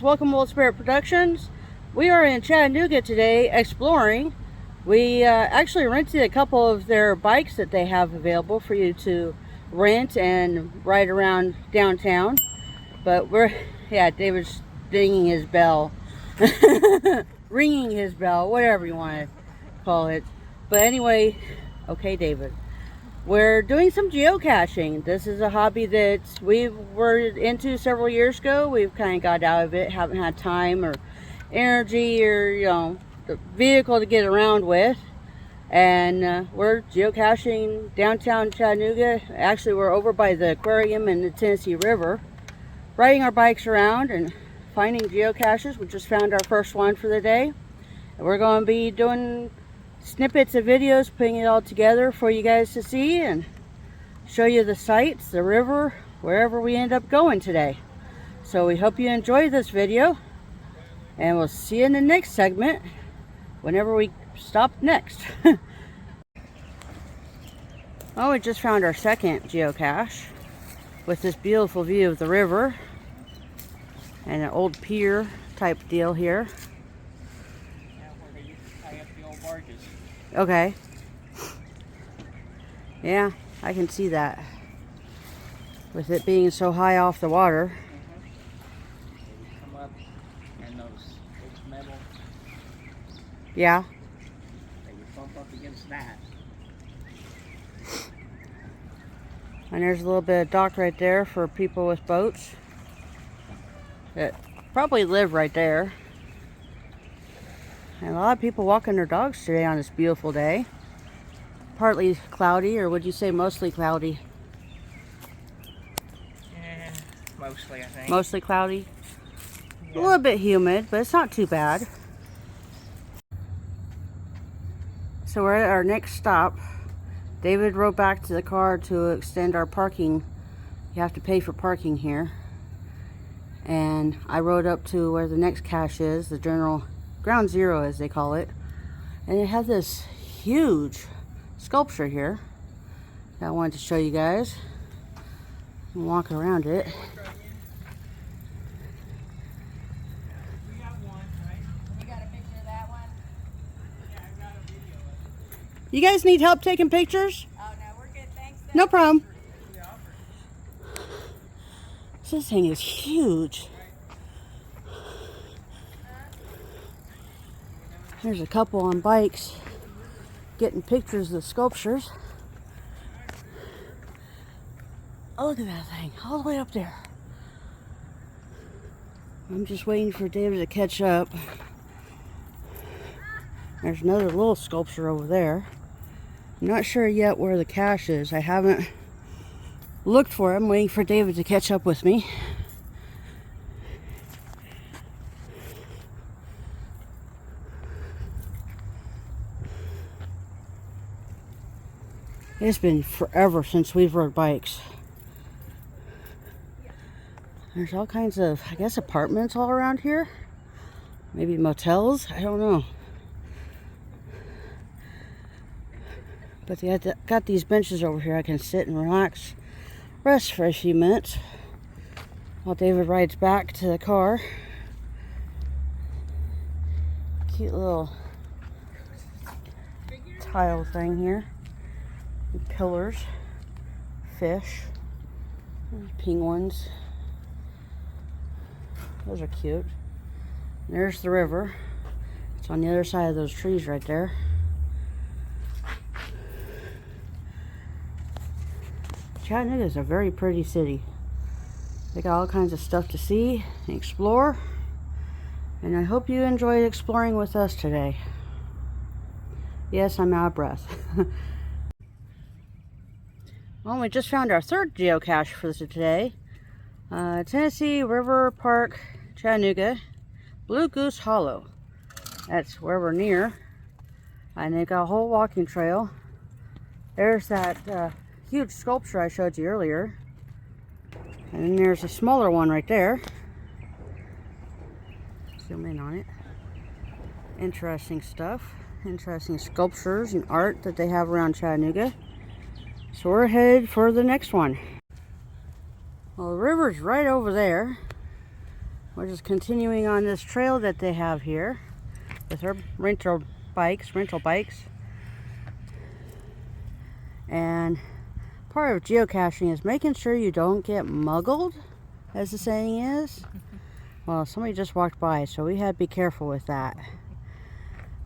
Welcome, Wolvespirit Productions. We are in Chattanooga today exploring. We actually rented a couple of their bikes that they have available for you to rent and ride around downtown. But David's dinging his bell. Ringing his bell, whatever you want to call it. But anyway, okay, David. We're doing some geocaching. This is a hobby that we were into several years ago. We've kind of got out of it, haven't had time or energy or, the vehicle to get around with. And we're geocaching downtown Chattanooga. Actually, we're over by the aquarium and the Tennessee River, riding our bikes around and finding geocaches. We just found our first one for the day. And we're going to be doing snippets of videos, putting it all together for you guys to see and show you the sights, the river, wherever we end up going today. So we hope you enjoy this video, and we'll see you in the next segment whenever we stop next. Oh, we just found our second geocache with this beautiful view of the river and an old pier type deal here. Okay. Yeah, I can see that. With it being so high off the water. Come up and those metal. Yeah. They would bump up against that. And there's a little bit of dock right there for people with boats that probably live right there. And a lot of people walking their dogs today on this beautiful day. Partly cloudy, or would you say mostly cloudy? Yeah, mostly, I think. Mostly cloudy. Yeah. A little bit humid, but it's not too bad. So we're at our next stop. David rode back to the car to extend our parking. You have to pay for parking here. And I rode up to where the next cache is, the general ground zero as they call it, and it has this huge sculpture here that I wanted to show you guys and walk around it. You guys need help taking pictures? Oh no, we're good, thanks. No problem. This thing is huge. There's a couple on bikes getting pictures of the sculptures. Oh, look at that thing, all the way up there. I'm just waiting for David to catch up. There's another little sculpture over there. I'm not sure yet where the cache is. I haven't looked for it. I'm waiting for David to catch up with me. It's been forever since we've rode bikes. There's all kinds of, I guess, apartments all around here. Maybe motels, I don't know. But they got these benches over here I can sit and relax, rest for a few minutes while David rides back to the car. Cute little tile thing here. Pillars, fish, penguins. Those are cute. And there's the river. It's on the other side of those trees right there. Chattanooga is a very pretty city. They got all kinds of stuff to see and explore. And I hope you enjoyed exploring with us today. Yes, I'm out of breath. Well, we just found our third geocache for today. Tennessee River Park, Chattanooga, Blue Goose Hollow. That's where we're near. And they've got a whole walking trail. There's that huge sculpture I showed you earlier. And then there's a smaller one right there. Zoom in on it. Interesting stuff. Interesting sculptures and art that they have around Chattanooga. So we're headed for the next one. Well, the river's right over there. We're just continuing on this trail that they have here with our rental bikes. And part of geocaching is making sure you don't get muggled, as the saying is. Well, somebody just walked by, so we had to be careful with that.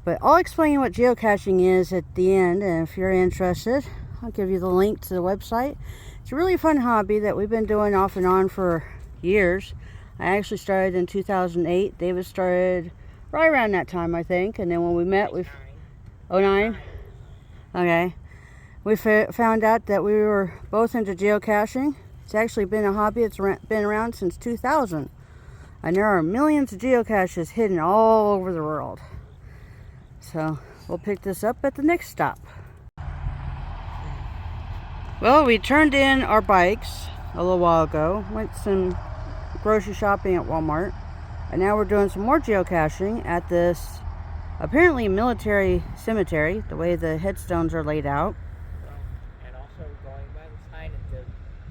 But I'll explain what geocaching is at the end, and if you're interested, I'll give you the link to the website. It's a really fun hobby that we've been doing off and on for years. I actually started in 2008. David started right around that time, I think. And then when we met, we... 09? Okay. We found out that we were both into geocaching. It's actually been a hobby that's been around since 2000. And there are millions of geocaches hidden all over the world. So we'll pick this up at the next stop. Well, we turned in our bikes a little while ago. Went some grocery shopping at Walmart. And now we're doing some more geocaching at this apparently military cemetery, the way the headstones are laid out. And also going by the sign at the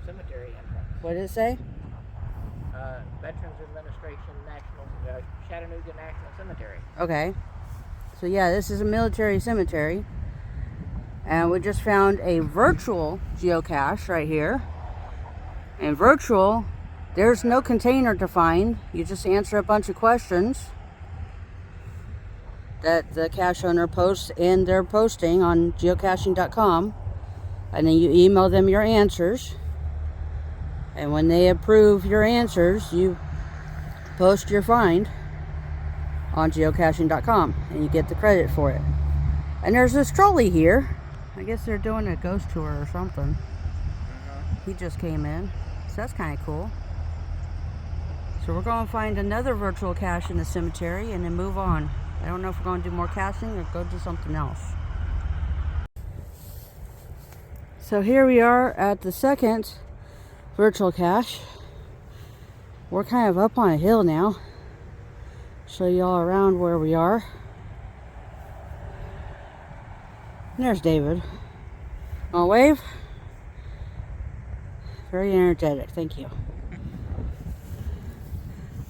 cemetery entrance. What did it say? Veterans Administration Chattanooga National Cemetery. Okay. So yeah, this is a military cemetery. And we just found a virtual geocache right here. And virtual, there's no container to find. You just answer a bunch of questions that the cache owner posts in their posting on geocaching.com. And then you email them your answers. And when they approve your answers, you post your find on geocaching.com and you get the credit for it. And there's this trolley here. I guess they're doing a ghost tour or something. He just came in, so that's kind of cool. So we're going to find another virtual cache in the cemetery and then move on. I don't know if we're going to do more caching or go do something else. So here we are at the second virtual cache. We're kind of up on a hill now. Show you all around where we are. And there's David. Wanna wave? Very energetic, thank you.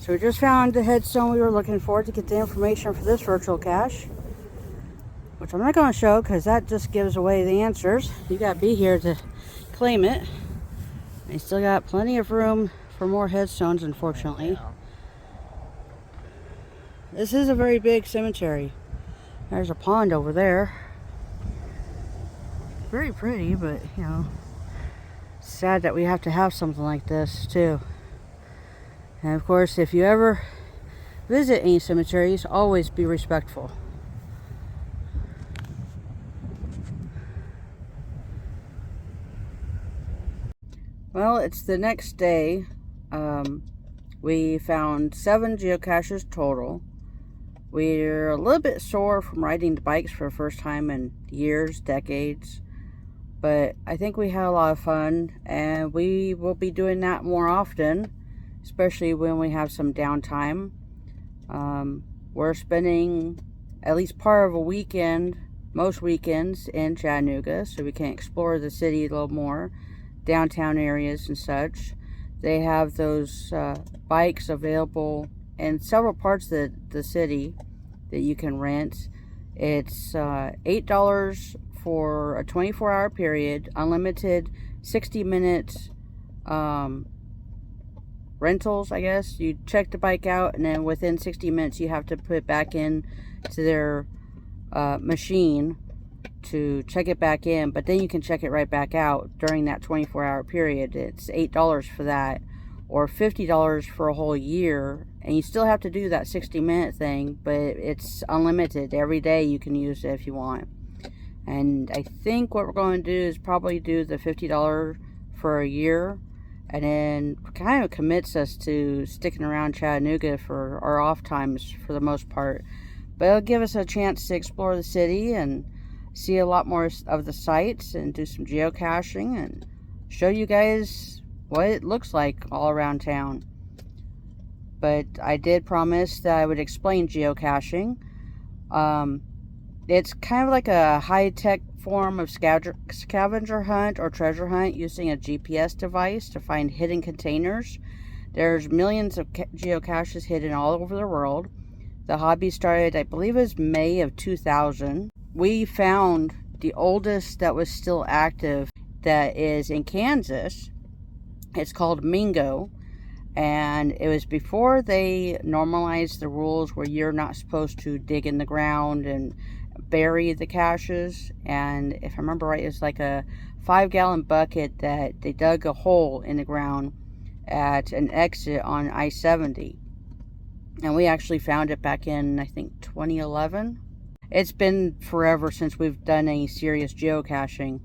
So we just found the headstone we were looking for to get the information for this virtual cache, which I'm not going to show because that just gives away the answers. You got to be here to claim it. They still got plenty of room for more headstones, unfortunately. This is a very big cemetery. There's a pond over there. Very pretty, but you know, sad that we have to have something like this too. And of course, if you ever visit any cemeteries, always be respectful. Well, it's the next day. We found 7 geocaches total. We're a little bit sore from riding the bikes for the first time in years, decades. But I think we had a lot of fun, and we will be doing that more often, especially when we have some downtime. We're spending at least part of a weekend, most weekends, in Chattanooga, so we can explore the city a little more, downtown areas and such. They have those bikes available in several parts of the city that you can rent. It's $8 for a 24-hour period, unlimited 60-minute rentals, I guess. You check the bike out, and then within 60 minutes you have to put it back in to their machine to check it back in, but then you can check it right back out during that 24-hour period. It's $8 for that, or $50 for a whole year, and you still have to do that 60-minute thing, but it's unlimited. Every day you can use it if you want. And I think what we're going to do is probably do the $50 for a year, and then kind of commits us to sticking around Chattanooga for our off times for the most part. But it'll give us a chance to explore the city and see a lot more of the sights and do some geocaching and show you guys what it looks like all around town. But I did promise that I would explain geocaching. It's kind of like a high-tech form of scavenger hunt or treasure hunt using a GPS device to find hidden containers There's millions of geocaches hidden all over the world. The hobby started, I believe it was May of 2000. We found the oldest that was still active that is in Kansas. It's called Mingo. And it was before they normalized the rules where you're not supposed to dig in the ground and bury the caches. And if I remember right, it was like a 5-gallon bucket that they dug a hole in the ground at an exit on I-70. And we actually found it back in, I think, 2011. It's been forever since we've done any serious geocaching,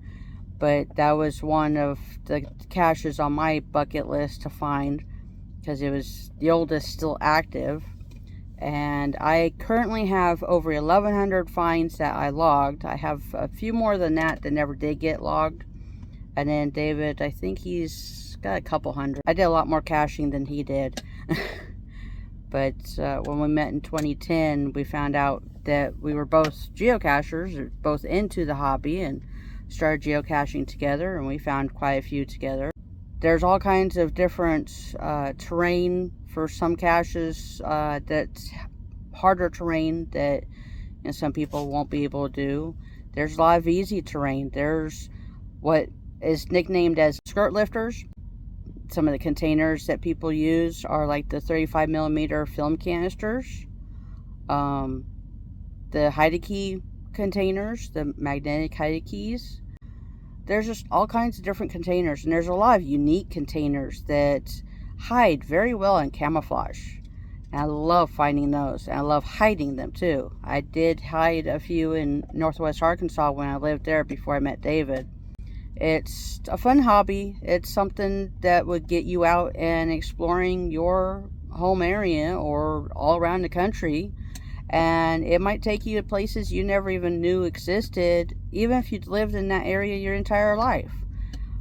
but that was one of the caches on my bucket list to find, because it was the oldest still active. And I currently have over 1,100 finds that I logged. I have a few more than that never did get logged. And then David, I think he's got a couple hundred. I did a lot more caching than he did. But when we met in 2010, we found out that we were both geocachers, both into the hobby, and started geocaching together, and we found quite a few together. There's all kinds of different terrain for some caches that's harder terrain that some people won't be able to do. There's a lot of easy terrain. There's what is nicknamed as skirt lifters. Some of the containers that people use are like the 35mm film canisters, the hide-a-key containers, the magnetic hide-a-keys. There's just all kinds of different containers, and there's a lot of unique containers that hide very well in camouflage. And I love finding those, and I love hiding them too. I did hide a few in Northwest Arkansas when I lived there before I met David. It's a fun hobby. It's something that would get you out and exploring your home area or all around the country. And it might take you to places you never even knew existed, even if you'd lived in that area your entire life.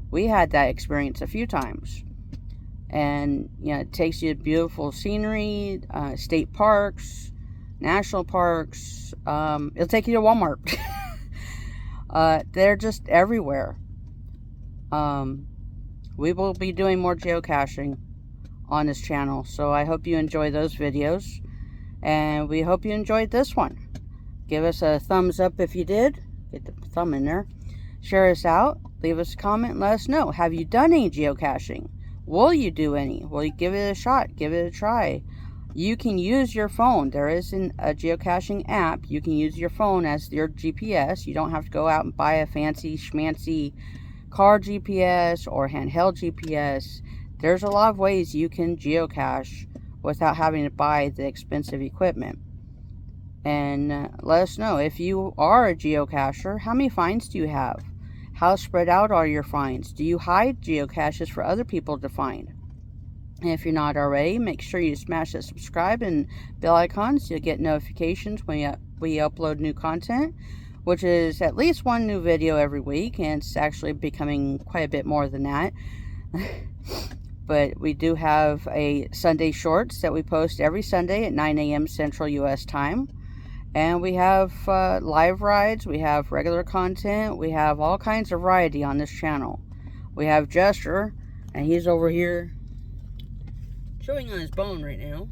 We had that experience a few times. And, it takes you to beautiful scenery, state parks, national parks. It'll take you to Walmart. They're just everywhere. We will be doing more geocaching on this channel, so I hope you enjoy those videos. And we hope you enjoyed this one. Give us a thumbs up if you did. Get the thumb in there. Share us out. Leave us a comment. Let us know. Have you done any geocaching? Will you do any? Will you give it a shot? Give it a try. You can use your phone. There is a geocaching app. You can use your phone as your GPS. You don't have to go out and buy a fancy schmancy car GPS or handheld GPS. There's a lot of ways you can geocache without having to buy the expensive equipment. And let us know, if you are a geocacher, how many finds do you have? How spread out are your finds? Do you hide geocaches for other people to find? And if you're not already, make sure you smash that subscribe and bell icon so you'll get notifications when we upload new content, which is at least one new video every week, and it's actually becoming quite a bit more than that. But we do have a Sunday Shorts that we post every Sunday at 9 a.m. Central U.S. time. And we have live rides, we have regular content, we have all kinds of variety on this channel. We have Jester, and he's over here chewing on his bone right now.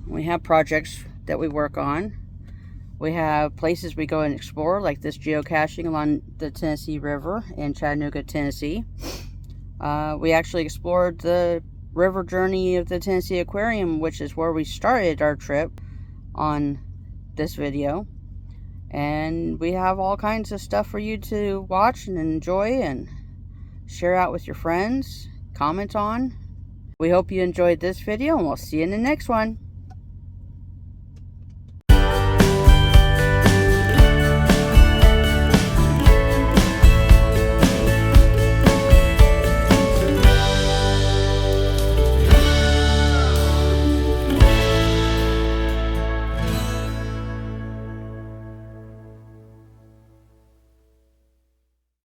We have projects that we work on. We have places we go and explore, like this geocaching along the Tennessee River in Chattanooga, Tennessee. We actually explored the river journey of the Tennessee Aquarium, which is where we started our trip on this video. And we have all kinds of stuff for you to watch and enjoy and share out with your friends, comment on. We hope you enjoyed this video, and we'll see you in the next one.